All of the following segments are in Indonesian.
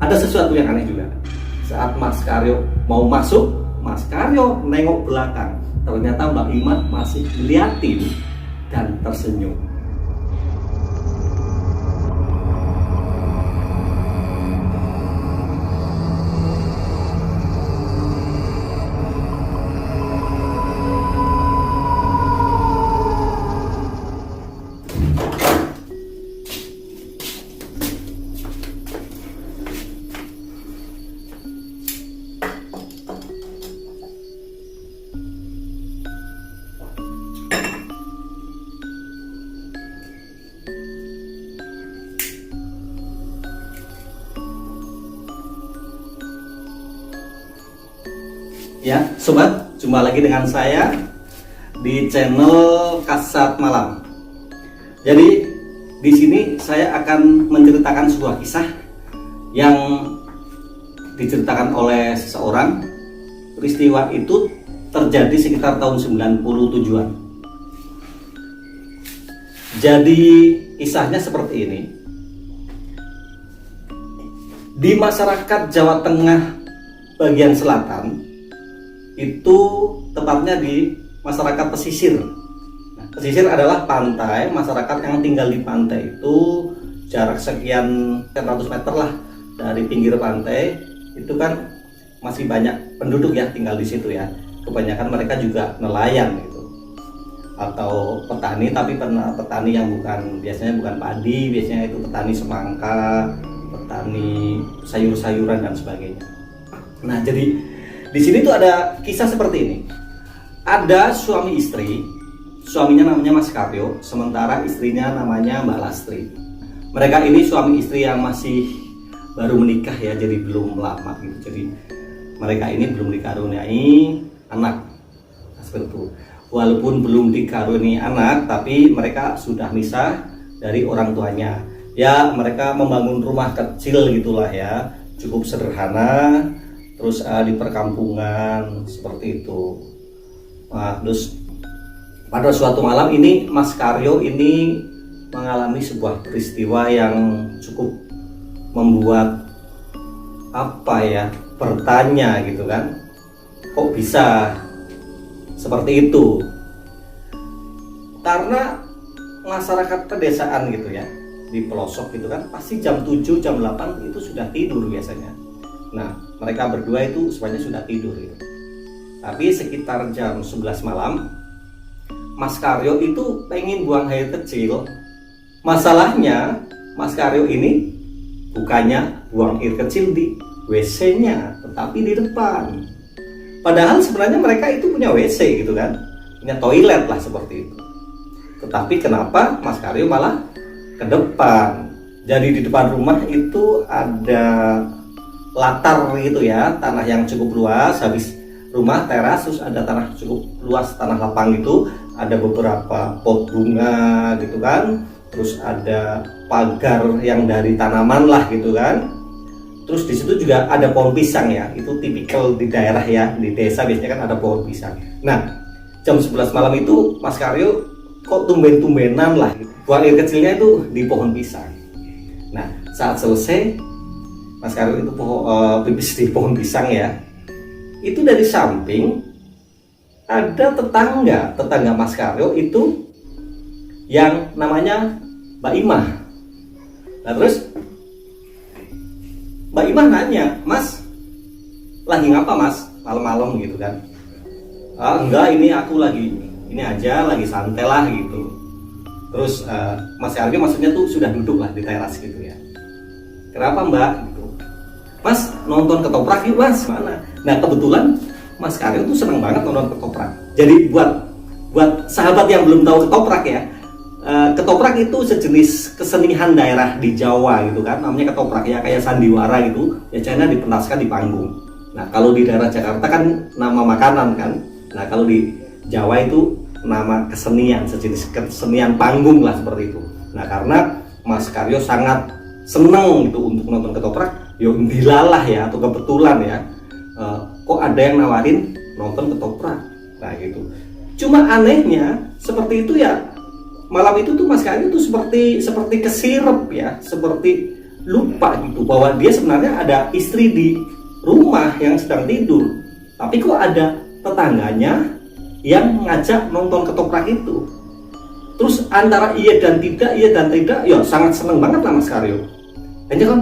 Ada sesuatu yang aneh juga. Saat Mas Karyo mau masuk, Mas Karyo nengok belakang. Ternyata Mbak Imah masih ngeliatin dan tersenyum. Ya, sobat, jumpa lagi dengan saya di channel Kasat Malam. Jadi di sini saya akan menceritakan sebuah kisah yang diceritakan oleh seseorang. Peristiwa itu terjadi sekitar tahun 97-an. Jadi kisahnya seperti ini. Di masyarakat Jawa Tengah bagian selatan, itu tepatnya di masyarakat pesisir. Nah, pesisir adalah pantai. Masyarakat yang tinggal di pantai itu jarak sekian ratus meter lah dari pinggir pantai. Itu kan masih banyak penduduk ya tinggal di situ ya. Kebanyakan mereka juga nelayan gitu, atau petani, tapi petani yang biasanya bukan padi, biasanya itu petani semangka, petani sayur-sayuran dan sebagainya. Nah, jadi di sini tuh ada kisah seperti ini. Ada suami istri, suaminya namanya Mas Karyo, sementara istrinya namanya Mbak Lastri. Mereka ini suami istri yang masih baru menikah ya, jadi belum lama gitu. Jadi mereka ini belum dikaruniai anak. Nah, seperti itu. Walaupun belum dikaruniai anak, tapi mereka sudah misah dari orang tuanya. Ya, mereka membangun rumah kecil gitulah ya, cukup sederhana. Terus di perkampungan seperti itu. Nah, terus pada suatu malam ini Mas Karyo ini mengalami sebuah peristiwa yang cukup membuat bertanya gitu kan, kok bisa seperti itu? Karena masyarakat pedesaan gitu ya, di pelosok gitu kan, pasti jam 7, jam 8 itu sudah tidur biasanya. Nah, mereka berdua itu semuanya sudah tidur gitu. Tapi sekitar jam 11 malam, Mas Karyo itu pengen buang air kecil. Masalahnya, Mas Karyo ini bukannya buang air kecil di WC-nya, tetapi di depan. Padahal sebenarnya mereka itu punya WC gitu kan, punya toilet lah seperti itu. Tetapi kenapa Mas Karyo malah ke depan? Jadi di depan rumah itu ada latar gitu ya, tanah yang cukup luas. Habis rumah teras, terus ada tanah cukup luas, tanah lapang gitu, ada beberapa pot bunga gitu kan, terus ada pagar yang dari tanaman lah gitu kan. Terus di situ juga ada pohon pisang ya, itu tipikal di daerah ya, di desa biasanya kan ada pohon pisang. Nah, jam 11 malam itu Mas Karyo kok tumben-tumbenan lah buang air kecilnya itu di pohon pisang. Nah, saat selesai Mas Karyo itu pipis di pohon pisang ya. Itu dari samping ada tetangga Mas Karyo itu yang namanya Mbak Imah. Nah, terus Mbak Imah nanya, "Mas, lagi ngapa Mas? Malam-malam gitu kan?" "Enggak, ini aku lagi santai lah gitu." Terus Mas Karyo maksudnya tuh sudah duduk lah di teras gitu ya. "Kenapa Mbak?" Gitu. "Mas, nonton ketoprak yuk Mas." "Mana?" Nah, kebetulan Mas Karyo tuh seneng banget nonton ketoprak. Jadi buat sahabat yang belum tahu ketoprak ya, ketoprak itu sejenis kesenian daerah di Jawa gitu kan, namanya ketoprak ya, kayak sandiwara gitu, biasanya dipentaskan di panggung. Nah, kalau di daerah Jakarta kan nama makanan kan. Nah, kalau di Jawa itu nama kesenian, sejenis kesenian panggung lah seperti itu. Nah, karena Mas Karyo sangat seneng gitu untuk nonton ketoprak, yo dilalah ya, atau kebetulan ya, kok ada yang nawarin nonton ketoprak. Nah gitu. Cuma anehnya seperti itu ya, malam itu tuh Mas Karyo tuh seperti kesirep ya, seperti lupa gitu bahwa dia sebenarnya ada istri di rumah yang sedang tidur, tapi kok ada tetangganya yang ngajak nonton ketoprak itu. Terus antara iya dan tidak, ya sangat seneng banget lah Mas Karyo. Hanya kan,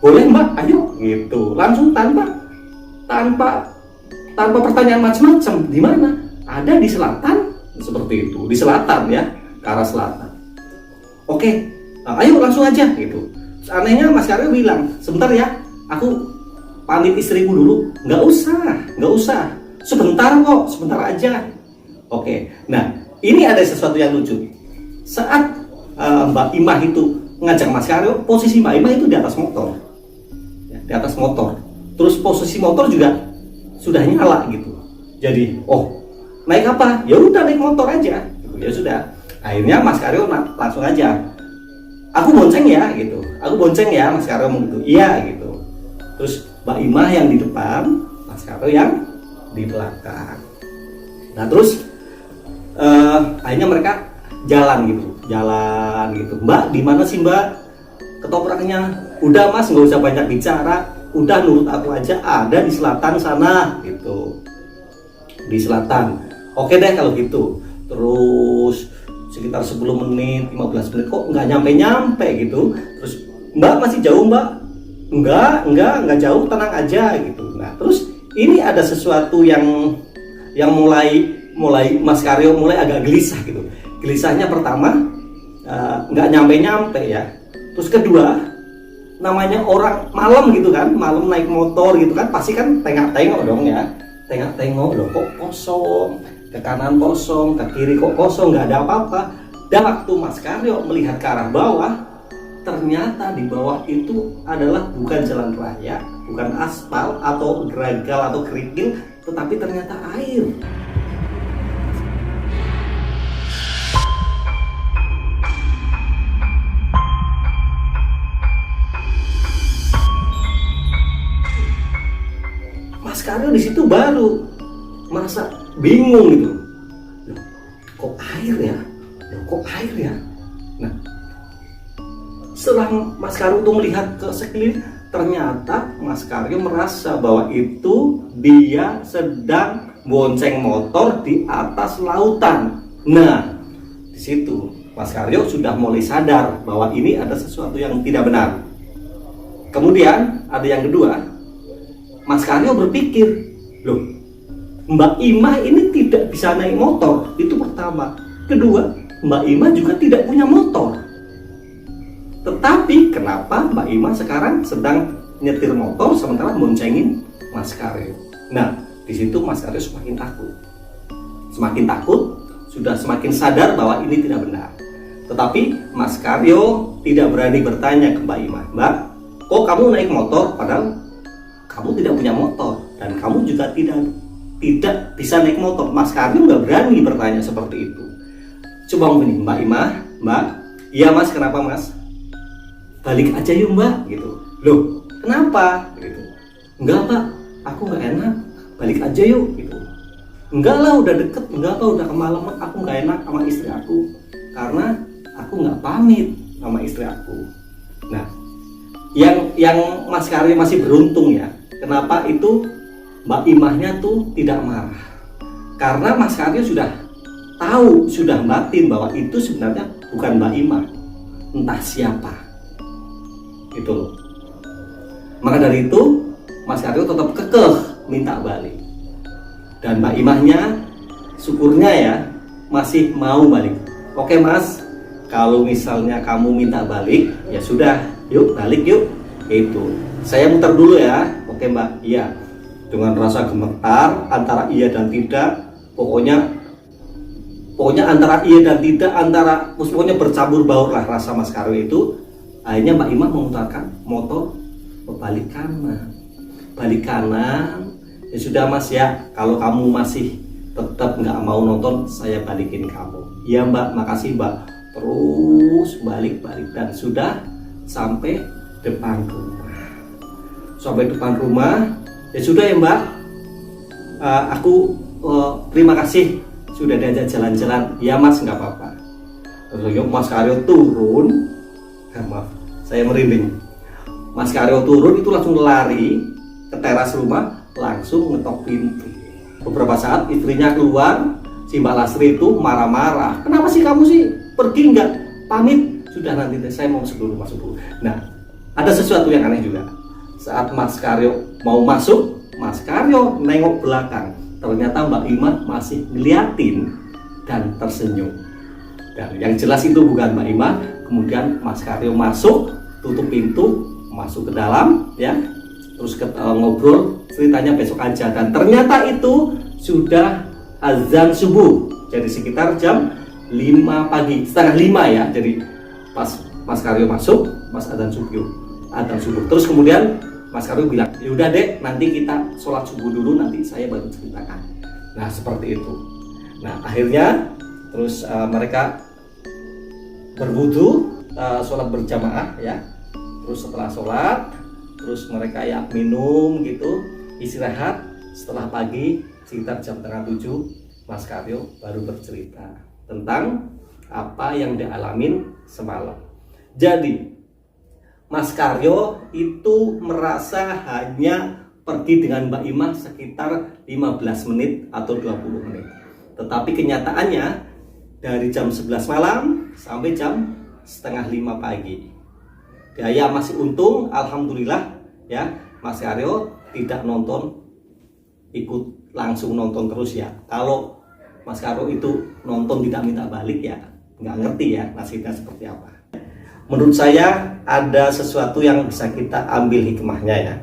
boleh Mbak, ayo gitu, langsung tanpa pertanyaan macam-macam. Di mana? Ada di selatan, seperti itu, di selatan ya, ke arah selatan. Oke, ayo langsung aja gitu. Anehnya Mas Karyo bilang, sebentar ya, aku pamit istriku dulu. Nggak usah, sebentar kok, sebentar aja. Oke, nah ini ada sesuatu yang lucu. Saat Mbak Imah itu ngajak Mas Karyo, posisi Mbak Imah itu di atas motor ya, di atas motor. Terus posisi motor juga sudah nyala gitu. Jadi, naik apa? Ya udah naik motor aja gitu. Ya sudah, akhirnya Mas Karyo langsung aja, aku bonceng ya gitu, Mas Karyo gitu, iya gitu. Terus Mbak Imah yang di depan, Mas Karyo yang di belakang. Nah terus akhirnya mereka jalan gitu. Mbak, di mana sih Mbak ketopraknya? Udah Mas, nggak usah banyak bicara, udah nurut aku aja, ada di selatan sana gitu, di selatan. Oke deh kalau gitu. Terus sekitar 10 menit, 15 menit kok nggak nyampe gitu. Terus Mbak, masih jauh Mbak? Enggak jauh, tenang aja gitu. Nah terus ini ada sesuatu yang mulai Mas Karyo mulai agak gelisah gitu. Gelisahnya pertama, nggak nyampe ya. Terus kedua, namanya orang malam gitu kan, malam naik motor gitu kan, pasti kan tengok dong ya, tengok loh, kok kosong, ke kanan kosong, ke kiri kok kosong, nggak ada apa-apa. Dan waktu Mas Karyo melihat ke arah bawah, ternyata di bawah itu adalah bukan jalan raya, bukan aspal atau geragal atau kerikil, tetapi ternyata air. Mas Karyo di situ baru merasa bingung gitu. Loh, kok air ya? Nah, setelah Mas Karyo itu melihat ke sekeliling, ternyata Mas Karyo merasa bahwa itu dia sedang bonceng motor di atas lautan. Nah, di situ Mas Karyo sudah mulai sadar bahwa ini ada sesuatu yang tidak benar. Kemudian ada yang kedua, Mas Karyo berpikir, loh, Mbak Imah ini tidak bisa naik motor, itu pertama. Kedua, Mbak Imah juga tidak punya motor. Tetapi kenapa Mbak Imah sekarang sedang nyetir motor sementara boncengin Mas Karyo? Nah, di situ Mas Karyo semakin takut, sudah semakin sadar bahwa ini tidak benar. Tetapi Mas Karyo tidak berani bertanya ke Mbak Imah, Mbak, kok kamu naik motor padahal kamu tidak punya motor dan kamu juga tidak bisa naik motor. Mas Karyo nggak berani bertanya seperti itu. Coba begini, Mbak Imah, Mbak, iya Mas, kenapa Mas? Balik aja yuk Mbak, gitu. Loh, kenapa? Gitu. Enggak Pak, aku nggak enak. Balik aja yuk, gitu. Enggak lah, udah deket. Enggak Pak, udah kemalaman. Aku nggak enak sama istri aku karena aku nggak pamit sama istri aku. Nah, yang Mas Karyo masih beruntung ya. Kenapa itu Mbak Imahnya tuh tidak marah? Karena Mas Karyo sudah tahu, sudah batin bahwa itu sebenarnya bukan Mbak Imah, entah siapa. Itu loh. Maka dari itu Mas Karyo tetap kekeh minta balik. Dan Mbak Imahnya syukurnya ya masih mau balik. Oke Mas, kalau misalnya kamu minta balik, ya sudah, yuk balik yuk. Itu. Saya muter dulu ya. Oke Mbak, iya. Dengan rasa gemetar antara iya dan tidak, pokoknya antara iya dan tidak, pokoknya bercampur baur lah rasa Mas Karyo itu. Akhirnya Mbak Imah memutarkan motor balik kanan. Ya sudah Mas ya, kalau kamu masih tetap nggak mau nonton, saya balikin kamu. Iya Mbak, makasih Mbak. Terus balik dan sudah sampai depan rumah. Ya sudah ya Mbak, aku terima kasih sudah diajak jalan-jalan. Ya Mas, nggak apa-apa. Terus Mas Karyo turun. Maaf, saya merinding. Mas Karyo turun itu langsung lari ke teras rumah, langsung ngetok pintu. Beberapa saat istrinya keluar, si Mbak Lastri itu marah-marah. Kenapa sih kamu sih pergi nggak pamit? Sudah, nanti saya mau masuk dulu. Nah, ada sesuatu yang aneh juga. Saat Mas Karyo mau masuk, Mas Karyo nengok belakang. Ternyata Mbak Ima masih ngeliatin dan tersenyum. Dan yang jelas itu bukan Mbak Ima. Kemudian Mas Karyo masuk, tutup pintu, masuk ke dalam, ya, terus ngobrol, ceritanya besok aja. Dan ternyata itu sudah azan subuh, jadi sekitar jam 5 pagi, setengah 5 ya. Jadi pas Mas Karyo masuk, Mas azan subuh. Terus kemudian Mas Karyo bilang, yaudah dek, nanti kita sholat subuh dulu, nanti saya baru ceritakan. Nah seperti itu. Nah akhirnya terus mereka berwudu, sholat berjamaah ya. Terus setelah sholat, terus mereka ya minum gitu, istirahat. Setelah pagi sekitar jam 6:30, Mas Karyo baru bercerita tentang apa yang dialamin semalam. Jadi Mas Karyo itu merasa hanya pergi dengan Mbak Ima sekitar 15 menit atau 20 menit. Tetapi kenyataannya dari jam 11 malam sampai jam setengah 5 pagi. Ya masih untung, alhamdulillah ya, Mas Karyo tidak ikut langsung nonton terus ya. Kalau Mas Karyo itu nonton tidak minta balik ya, nggak ngerti ya nasibnya seperti apa. Menurut saya ada sesuatu yang bisa kita ambil hikmahnya ya.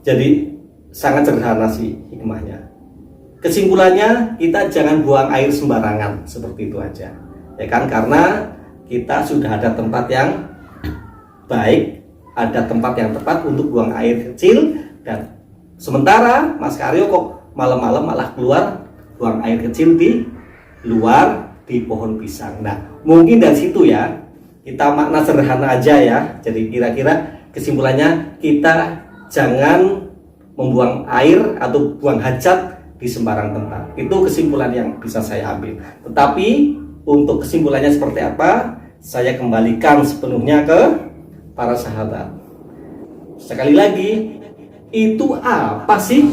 Jadi sangat sederhana sih hikmahnya. Kesimpulannya, kita jangan buang air sembarangan seperti itu aja, ya kan? Karena kita sudah ada tempat yang baik, ada tempat yang tepat untuk buang air kecil. Dan sementara Mas Karyo kok malam-malam malah keluar buang air kecil di luar di pohon pisang. Nah mungkin dari situ ya, kita makna sederhana aja ya. Jadi kira-kira kesimpulannya, kita jangan membuang air atau buang hajat di sembarang tempat. Itu kesimpulan yang bisa saya ambil. Tetapi untuk kesimpulannya seperti apa, saya kembalikan sepenuhnya ke para sahabat. Sekali lagi, itu apa sih?